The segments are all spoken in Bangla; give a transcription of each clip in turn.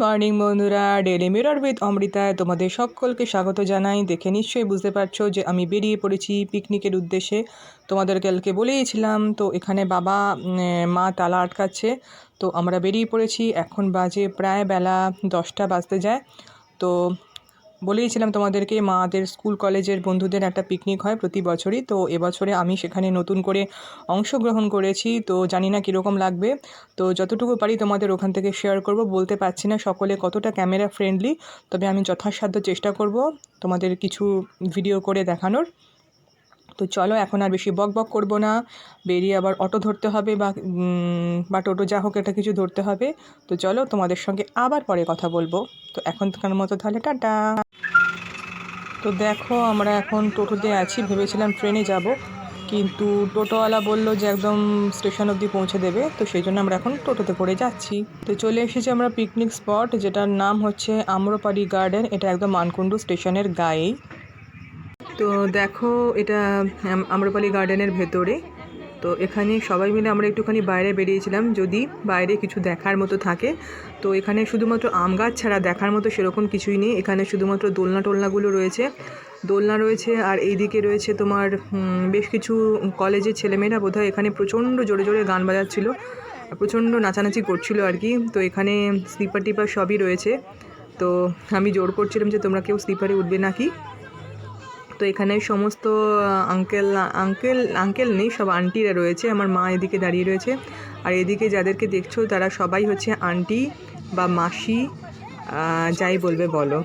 মর্নিং বন্ধুরা, ডেলি মিরর উইথ অমৃতায় তোমাদের সকলকে স্বাগত জানাই। দেখে নিশ্চয়ই বুঝতে পারছো যে আমি বেরিয়ে পড়েছি পিকনিকের উদ্দেশ্যে। তোমাদের কালকে বলেইছিলাম, তো এখানে বাবা মা তালা আটকাচ্ছে, তো আমরা বেরিয়ে পড়েছি। এখন বাজে প্রায় বেলা 10টা বাজতে যায়। তো বলেইছিলাম তোমাদেরকে, মাদের স্কুল কলেজের বন্ধুদের একটা পিকনিক হয় প্রতি বছরই, তো এবছরে আমি সেখানে নতুন করে অংশগ্রহণ করেছি। তো জানি না কীরকম লাগবে, তো যতটুকু পারি তোমাদের ওখান থেকে শেয়ার করব। বলতে পারছি না সকলে কতটা ক্যামেরা ফ্রেন্ডলি, তবে আমি যথাসাধ্য চেষ্টা করব তোমাদের কিছু ভিডিও করে দেখানোর। তো চলো, এখন আর বেশি বক বক করবো না, বেরিয়ে আবার অটো ধরতে হবে বা টোটো যা হোক এটা কিছু ধরতে হবে। তো চলো, তোমাদের সঙ্গে আবার পরে কথা বলবো। তো এখনকার মতো তাহলে টাটা। তো দেখো, আমরা এখন টোটোতে আছি, ভেবেছিলাম ট্রেনে যাব, কিন্তু টোটোওয়ালা বললো যে একদম স্টেশন অবধি পৌঁছে দেবে, তো সেই জন্য আমরা এখন টোটোতে পড়ে যাচ্ছি। তো চলে এসেছি আমরা পিকনিক স্পট, যেটার নাম হচ্ছে আম্রপালি গার্ডেন। এটা একদম মানকুণ্ডু স্টেশনের গায়েই। তো দেখো, এটা আম্রপালি গার্ডেনের ভেতরে। তো এখানে সবাই মিলে আমরা একটুখানি বাইরে বেরিয়েছিলাম, যদি বাইরে কিছু দেখার মতো থাকে। তো এখানে শুধুমাত্র আম গাছ ছাড়া দেখার মতো সেরকম কিছুই নেই। এখানে শুধুমাত্র টোলনাগুলো রয়েছে, দোলনা রয়েছে। আর এইদিকে রয়েছে তোমার বেশ কিছু কলেজের ছেলেমেয়েরা বোধহয় এখানে প্রচণ্ড জোরে জোরে গান বাজাচ্ছিল, প্রচণ্ড নাচানাচি করছিল আর কি। তো এখানে স্লিপার টিপার সবই রয়েছে। তো আমি জোর করছিলাম যে তোমরা কেউ স্লিপারে উঠবে নাকি। তো এখানে সমস্ত আঙ্কেল নেই, সব আন্টিরা রয়েছে। আমার মা এদিকে দাঁড়িয়ে রয়েছে, আর এদিকে যাদেরকে দেখছো তারা সবাই হচ্ছে আন্টি বা মাসি, যাই বলবে বলো।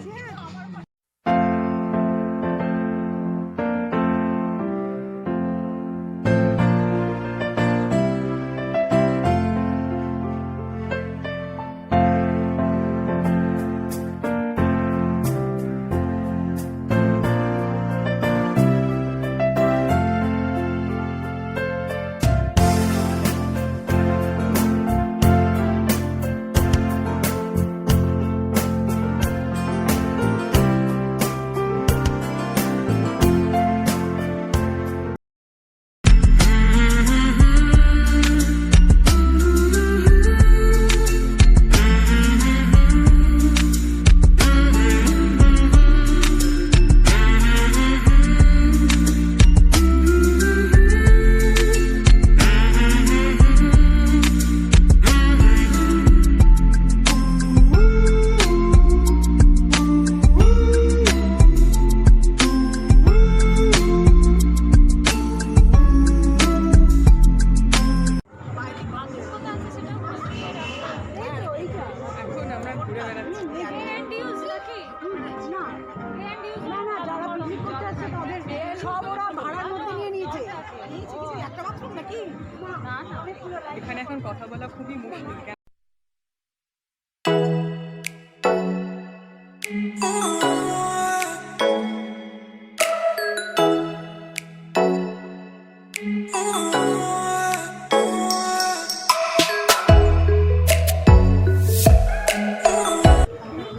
এখানে এখন কথা বলা খুবই মুশকিল।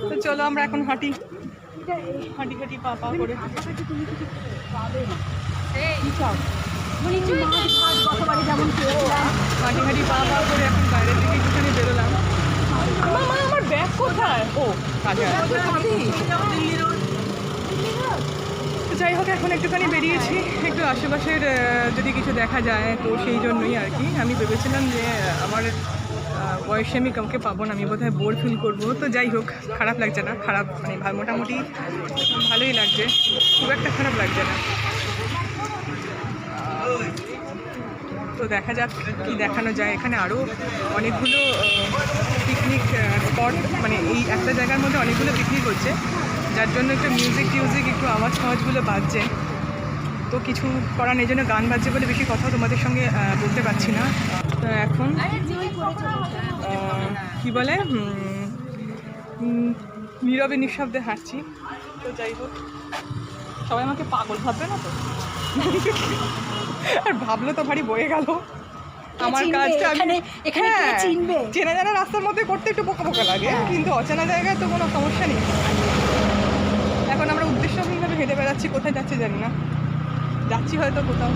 তো চলো, আমরা এখন হাঁটি পা পা করে। হাঁটি পা পা করে এখন বাইরের দিকে একটুখানি বেরোলাম। আমার ব্যাগ কোথায়? ও যাই হোক, এখন একটুখানি বেরিয়েছি, একটু আশেপাশের যদি কিছু দেখা যায়, তো সেই জন্যই আর কি। আমি ভেবেছিলাম যে আমার বয়সে আমি কাউকে পাবো না, আমি বোধহয় বোর ফিল করবো। তো যাই হোক, খারাপ লাগছে না, খারাপ মানে মোটামুটি ভালোই লাগছে, খুব একটা খারাপ লাগছে না। তো দেখা যাক কি দেখানো যায়। এখানে আরও অনেকগুলো পিকনিক স্পট, মানে এই একটা জায়গার মধ্যে অনেকগুলো পিকনিক হচ্ছে, যার জন্য একটু মিউজিক একটু আওয়াজগুলো বাজছে। তো কিছু করার নেই, জন্য গান বাজছে বলে বেশি কথা তোমাদের সঙ্গে বলতে পারছি না। তো এখন কি বলে, নীরবে নিঃশব্দে হাঁটছি। তো যাই হোক, সবাই আমাকে পাগল ভাববে না তো? আর ভাবলো তো ভারী বয়ে গেল। আমার কাজটা চেনা জানা রাস্তার মধ্যে করতে একটু বোকা বোকা লাগে, কিন্তু অচেনা জায়গায় তো কোনো সমস্যা নেই। এখন আমরা উদ্দেশ্যহীনভাবে হেঁটে বেড়াচ্ছি, কোথায় যাচ্ছি জানি না। যাচ্ছি হয়তো কোথাও।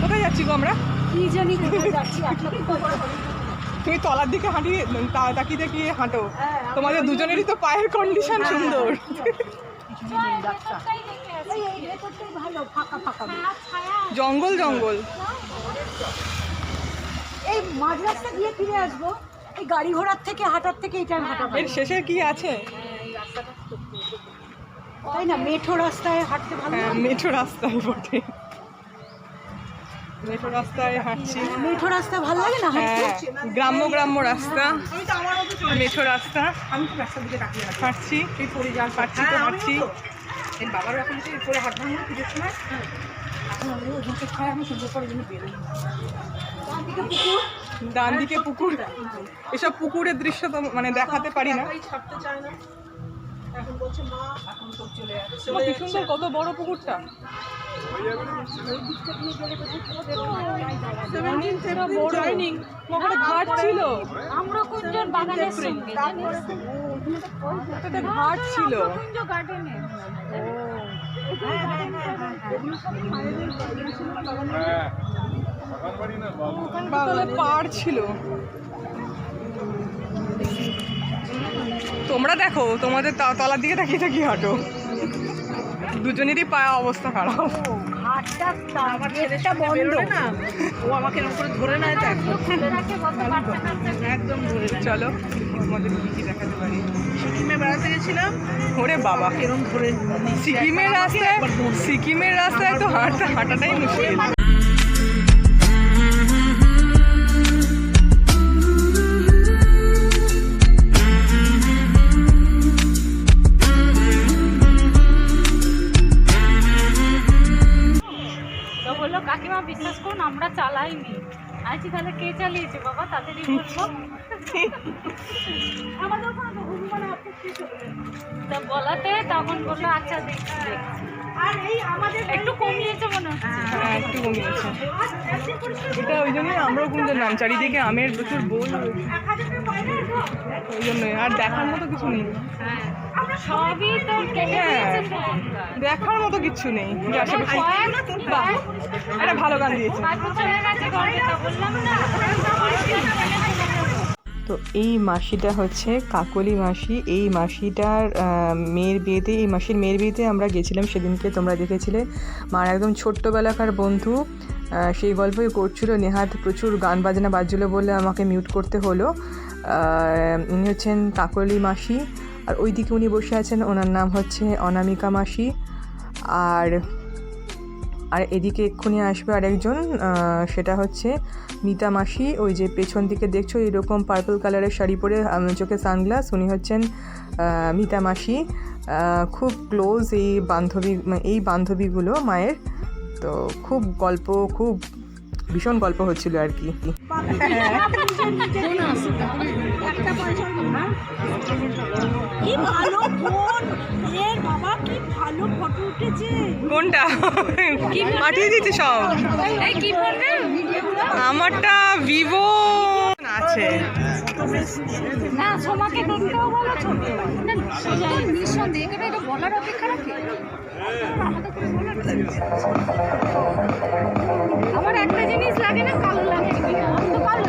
কোথায় যাচ্ছি গো আমরা? কি জানি কোথায় যাচ্ছি। তুমি তলার দিকে তাকিয়ে তাকিয়ে হাঁটো, তোমাদের দুজনেরই তো পায়ের কন্ডিশন সুন্দর। জঙ্গল জঙ্গল, এই মাঝ রাস্তা দিয়ে ফিরে আসবো, এই গাড়ি ঘোড়ার থেকে হাঁটার থেকে এটা হাঁটা। এর শেষে কি আছে? তাই না, মেঠো রাস্তায় হাঁটতে ভালো। হ্যাঁ, মেঠো রাস্তায় বটে, মেঠো রাস্তায় হাঁটছি। মেঠো রাস্তা ভালো লাগে না হাঁটতে? হ্যাঁ, গ্রাম্য গ্রাম্য রাস্তা, মেঠো রাস্তা। আমি তো রাস্তার দিকে তাকিয়ে হাঁটছি, হাঁটছি তো হাঁটছি। এর বাবারও এখন পরে হাঁটবো না পুজোর সময়। এখন আমি ওজনকে খাই, আমি সুন্দর করে জন্য বেরোই। ডান দিকে পুকুর, এসব পুকুরের দৃশ্য তো মানে দেখাতে পারি না। ছাড়তে চায় না, এখন বলছে মা এখন তো চলে যাচ্ছে। কি সুন্দর, কত বড় পুকুরটা। ওখানে ঘাট ছিল, আমরা কুঞ্জন বাগানের সঙ্গে ঘাট ছিল। ওখানে পাড় ছিল। তোমরা দেখো, তোমাদের তলার দিকে তাকিয়ে তাকিয়ে হাঁটো, দুজনেরই পায়ে অবস্থা খারাপ। আমার ছেলেটা বন্ধ না, ও আমাকে এরকম করে ধরে নেয়, একদম ধরে নেয়। চলো আমাদের কি কি দেখাতে পারি। সিকিমে বেড়াতে গেছিলাম, ওরে বাবা, এরকম ধরে সিকিমের রাস্তায় তো হাঁটাটাই মুশকিল। কাকিমা বিশ্বাস করুন আমরা চালাইনি। আছি তাহলে কে চালিয়েছে বাবা, তাড়াতাড়ি বলবো। আমাদের ওখানে তো হুড়মুড়ে আপত্তি চলে, তা বলাতে তখন বললো আচ্ছা দেখছি দেখছি। আর এই আমাদের একটু কমিয়েছে মনে হচ্ছে। হ্যাঁ, একটু কমিয়েছে। এটা ওই জন্যই আমরাও কুঞ্জের নাম, চারিদিকে আমের প্রচুর বোল, ওই জন্যই। আর দেখার মতো কিছু নেই। হ্যাঁ, সবই তো কেটে দিয়েছে তো। দেখার মতো কিছু নেই। বাহ, একটা ভালো গান দিয়েছে। চলে গেছে ঘরে, তা বললাম না। তো এই মাসিটা হচ্ছে কাকলি মাসি। এই মাসিটার মেয়ের বিয়েতে, এই মাসির মেয়ের বিয়েতে আমরা গেছিলাম সেদিনকে, তোমরা দেখেছিলে। মার একদম ছোট্টবেলাকার বন্ধু, সেই গল্পই করছিল। নেহাত প্রচুর গান বাজনা বাজছিল বলে আমাকে মিউট করতে হলো। উনি হচ্ছেন কাকলি মাসি, আর ওই দিকে উনি বসে আছেন, ওনার নাম হচ্ছে অনামিকা মাসি। আর এদিকে এক্ষুনি আসবে আরেকজন, সেটা হচ্ছে মিতা মাসি। ওই যে পেছন দিকে দেখছো এরকম পার্পল কালারের শাড়ি পরে, চোখে সানগ্লাস, উনি হচ্ছেন মিতা মাসি। খুব ক্লোজ এই বান্ধবীগুলো মায়ের। তো খুব ভীষণ গল্প হচ্ছিল আর কি। কি ভালো ফোন এর বাবা, কি ভালো ফটো উঠেছে। কোনটা পাঠিয়ে দিচ্ছি সব। কি বলবে, আমারটা ভিভো আছে না সোমাকে দেখতেও বলো ছোট নিঃসন্দেহে, এটা বলার অপেক্ষা রাখে। আমার একটা জিনিস লাগে না, কালো লাগে কিনা, আমি তো কালো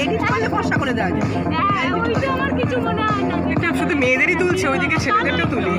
এডিট করলে ফর্সা করে দেওয়া যায়। হ্যাঁ, ওইটা আমার কিছু মনে হয় না। এটা শুধু মেয়েদেরই তুলছে, ওইদিকে ছেলেদেরটাও তুলি।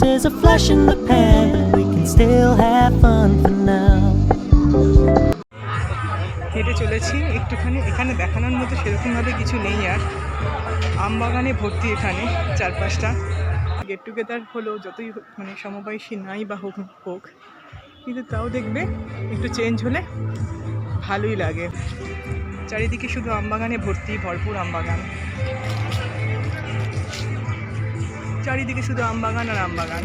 is a flash in the pan, but we can still have fun for now. হেঁটে চলেছি একটুখানি, এখানে দেখানোর মতো সেরকমভাবে কিছু নেই আর, আমবাগানে ভর্তি এখানে চারপাশটা। গেট টুগেদার হলো যতই মানে সমবয়সী নাই বা হোক হোক, কিন্তু তাও দেখবে একটু চেঞ্জ হলে ভালোই লাগে। চারিদিকে শুধু আমবাগানে ভর্তি, ভরপুর আমবাগান, চারিদিকে শুধু আমবাগান আর আমবাগান।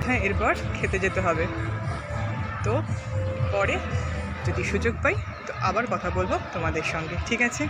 হ্যাঁ, এরপর খেতে যেতে হবে, তো পরে যদি সুযোগ পাই তো আবার কথা বলবো তোমাদের সঙ্গে, ঠিক আছে?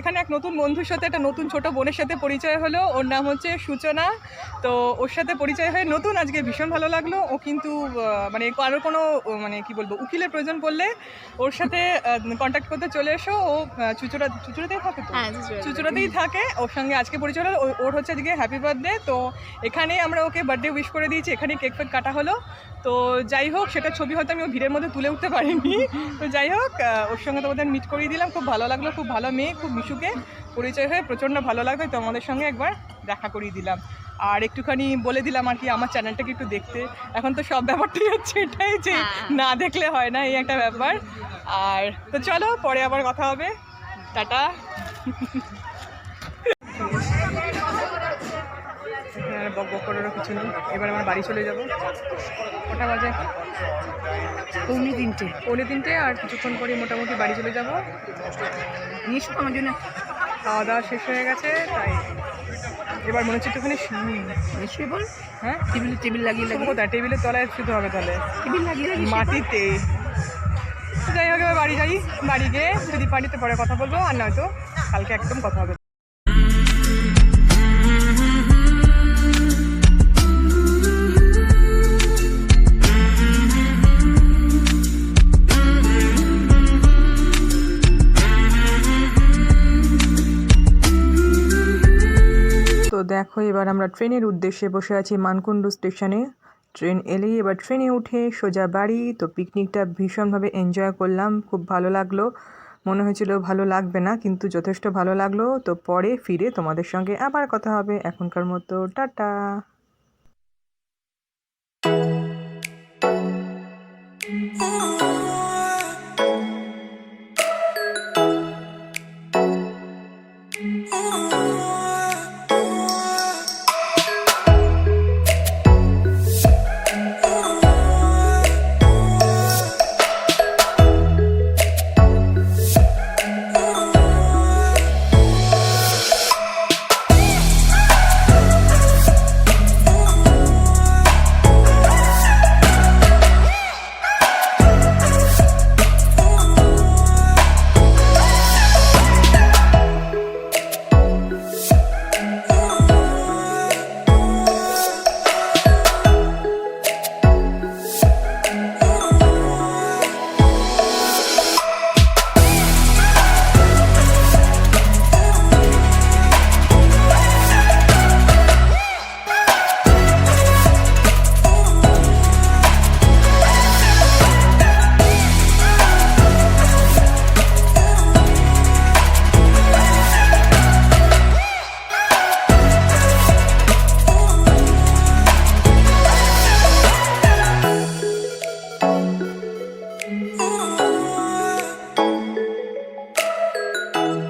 এখানে এক নতুন বন্ধুর সাথে, একটা নতুন ছোট বোনের সাথে পরিচয় হলো। ওর নাম হচ্ছে সূচনা। তো ওর সাথে পরিচয় হয়ে নতুন আজকে ভীষণ ভালো লাগলো। ও কিন্তু মানে কারোর কোনো মানে কি বলবো উকিলের প্রয়োজন পড়লে ওর সাথে কন্ট্যাক্ট করতে চলে এসো। ও চুচুড়াতেই থাকে, তো চুচুড়াতেই থাকে। ওর সঙ্গে আজকে পরিচয় হলো। ওর হচ্ছে আজকে হ্যাপি বার্থডে, তো এখানেই আমরা ওকে বার্থডে উইশ করে দিয়েছি, এখানেই কেক ফেক কাটা হলো। তো যাই হোক, সেটা ছবি হয়তো আমি ভিড়ের মধ্যে তুলে উঠতে পারিনি। তো যাই হোক, ওর সঙ্গে তোমাদের মিট করিয়ে দিলাম, খুব ভালো লাগলো। খুব ভালো মেয়ে, খুব মিশুকে পরিচয় হয়ে প্রচণ্ড ভালো লাগবে। তো আমাদের সঙ্গে একবার দেখা করিয়ে দিলাম, আর একটুখানি বলে দিলাম আর কি আমার চ্যানেলটাকে একটু দেখতে। এখন তো সব ব্যাপারটাই হচ্ছে এটাই যে না দেখলে হয় না, এই একটা ব্যাপার। আর তো চলো, পরে আবার কথা হবে, টাটা। বক বক করারও কিছু নেই। এবার আমরা বাড়ি চলে যাবো। কটা বাজে? পৌনে তিনটে। আর কিছুক্ষণ পরে মোটামুটি বাড়ি চলে যাবো। নিয়ে এসো আমার জন্য। খাওয়া দাওয়া শেষ হয়ে গেছে, তাই এবার মনে হচ্ছে একটুখানি নিশ্চয়ই বল। হ্যাঁ, টেবিল লাগিয়ে কোথায়? টেবিলের তলায় শুতে হবে তাহলে, টেবিল লাগিয়ে মাটিতে। যাই হোক, এবার বাড়ি যাই। বাড়ি গিয়ে যদি পারি তো পরে কথা বলবো, আর নয়তো কালকে একদম কথা হবে। তো দেখো, এবার আমরা ট্রেনের উদ্দেশ্যে বসে আছি মানকুণ্ডু স্টেশনে। ট্রেন এলেই এবার ট্রেনে উঠে সোজা বাড়ি। তো পিকনিকটা ভীষণভাবে এনজয় করলাম, খুব ভালো লাগলো। মনে হয়েছিল ভালো লাগবে না, কিন্তু যথেষ্ট ভালো লাগলো। তো পরে ফিরে তোমাদের সঙ্গে আবার কথা হবে। এখনকার মতো টাটা।